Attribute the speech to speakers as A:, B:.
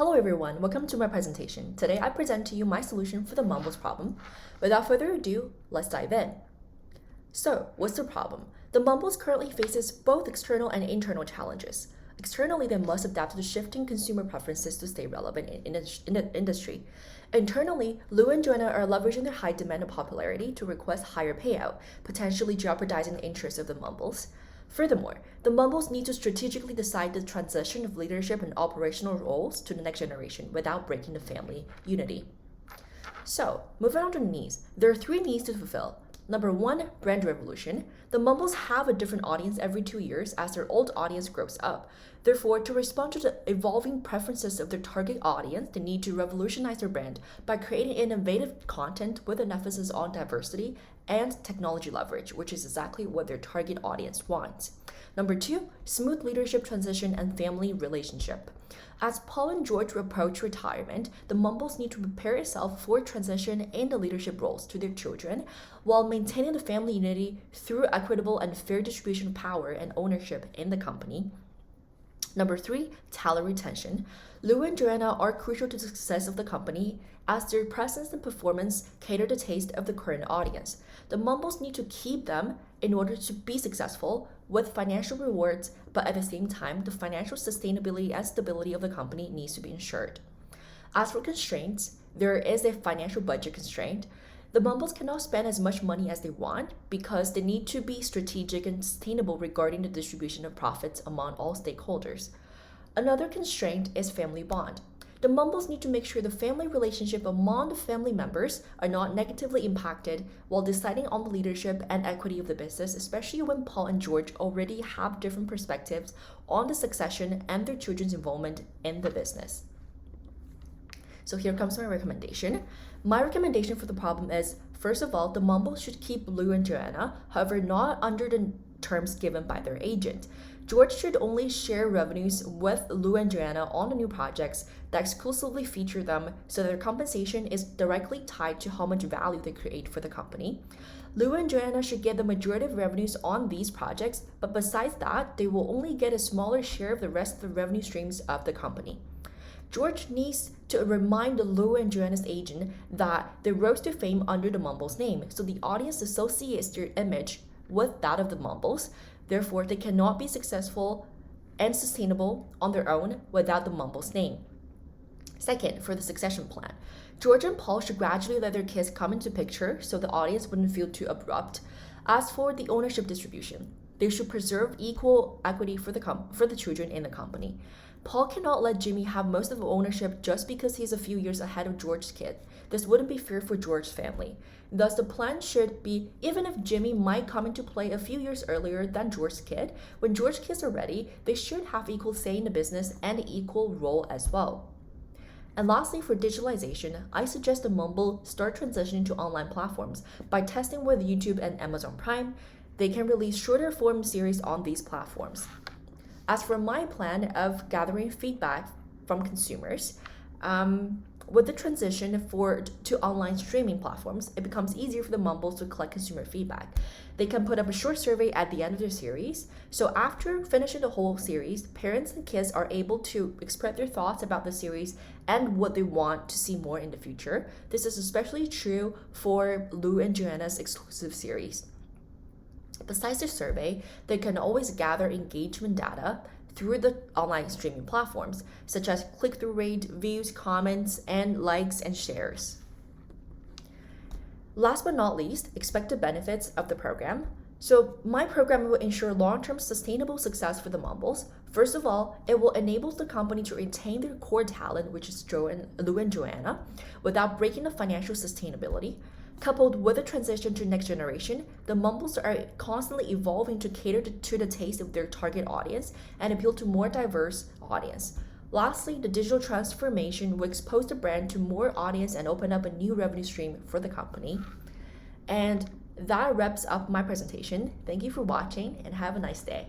A: Hello everyone, welcome to my presentation. Today I present to you my solution for the Mumbles problem. Without further ado, let's dive in. So, what's the problem? The Mumbles currently faces both external and internal challenges. Externally, they must adapt to the shifting consumer preferences to stay relevant in the industry. Internally, Lou and Joanna are leveraging their high demand and popularity to request higher payout, potentially jeopardizing the interests of the Mumbles. Furthermore, the Mumbles need to strategically decide the transition of leadership and operational roles to the next generation without breaking the family unity. So, moving on to the needs. There are 3 needs to fulfill. Number 1, brand revolution. The Mumbles have a different audience every 2 years as their old audience grows up. Therefore, to respond to the evolving preferences of their target audience, they need to revolutionize their brand by creating innovative content with an emphasis on diversity and technology leverage, which is exactly what their target audience wants. Number 2, smooth leadership transition and family relationship. As Paul and George approach retirement, the Mumbles need to prepare itself for transition in the leadership roles to their children while maintaining the family unity through equitable and fair distribution of power and ownership in the company. Number 3, talent retention. Lou and Joanna are crucial to the success of the company as their presence and performance cater the taste of the current audience. The Mumbles need to keep them in order to be successful with financial rewards, but at the same time, the financial sustainability and stability of the company needs to be ensured. As for constraints, there is a financial budget constraint. The Mumbles cannot spend as much money as they want because they need to be strategic and sustainable regarding the distribution of profits among all stakeholders. Another constraint is family bond. The Mumbles need to make sure the family relationship among the family members are not negatively impacted while deciding on the leadership and equity of the business, especially when Paul and George already have different perspectives on the succession and their children's involvement in the business. So here comes my recommendation. My recommendation for the problem is, first of all, the Mumbles should keep Lou and Joanna, however not under the terms given by their agent. George should only share revenues with Lou and Joanna on the new projects that exclusively feature them so their compensation is directly tied to how much value they create for the company. Lou and Joanna should get the majority of revenues on these projects, but besides that, they will only get a smaller share of the rest of the revenue streams of the company. George needs to remind Lou and Joanna's agent that they rose to fame under the Mumbles name, so the audience associates their image with that of the Mumbles. Therefore, they cannot be successful and sustainable on their own without the Mumbles name. Second, for the succession plan, George and Paul should gradually let their kids come into picture so the audience wouldn't feel too abrupt. As for the ownership distribution, they should preserve equal equity for the children in the company. Paul cannot let Jimmy have most of the ownership just because he's a few years ahead of George's kid. This wouldn't be fair for George's family. Thus, the plan should be, even if Jimmy might come into play a few years earlier than George's kid, when George's kids are ready, they should have equal say in the business and an equal role as well. And lastly, for digitalization, I suggest the Mumble start transitioning to online platforms by testing with YouTube and Amazon Prime. They can release shorter form series on these platforms. As for my plan of gathering feedback from consumers, with the transition to online streaming platforms, it becomes easier for the Mumbles to collect consumer feedback. They can put up a short survey at the end of their series. So after finishing the whole series, parents and kids are able to express their thoughts about the series and what they want to see more in the future. This is especially true for Lou and Joanna's exclusive series. Besides the survey, they can always gather engagement data through the online streaming platforms, such as click-through rate, views, comments, and likes and shares. Last but not least, expected benefits of the program. So my program will ensure long-term sustainable success for the Mumbles. First of all, it will enable the company to retain their core talent, which is Lou and Joanna, without breaking the financial sustainability. Coupled with the transition to next generation, the Mumbles are constantly evolving to cater to the taste of their target audience and appeal to more diverse audience. Lastly, the digital transformation will expose the brand to more audience and open up a new revenue stream for the company. And that wraps up my presentation. Thank you for watching and have a nice day.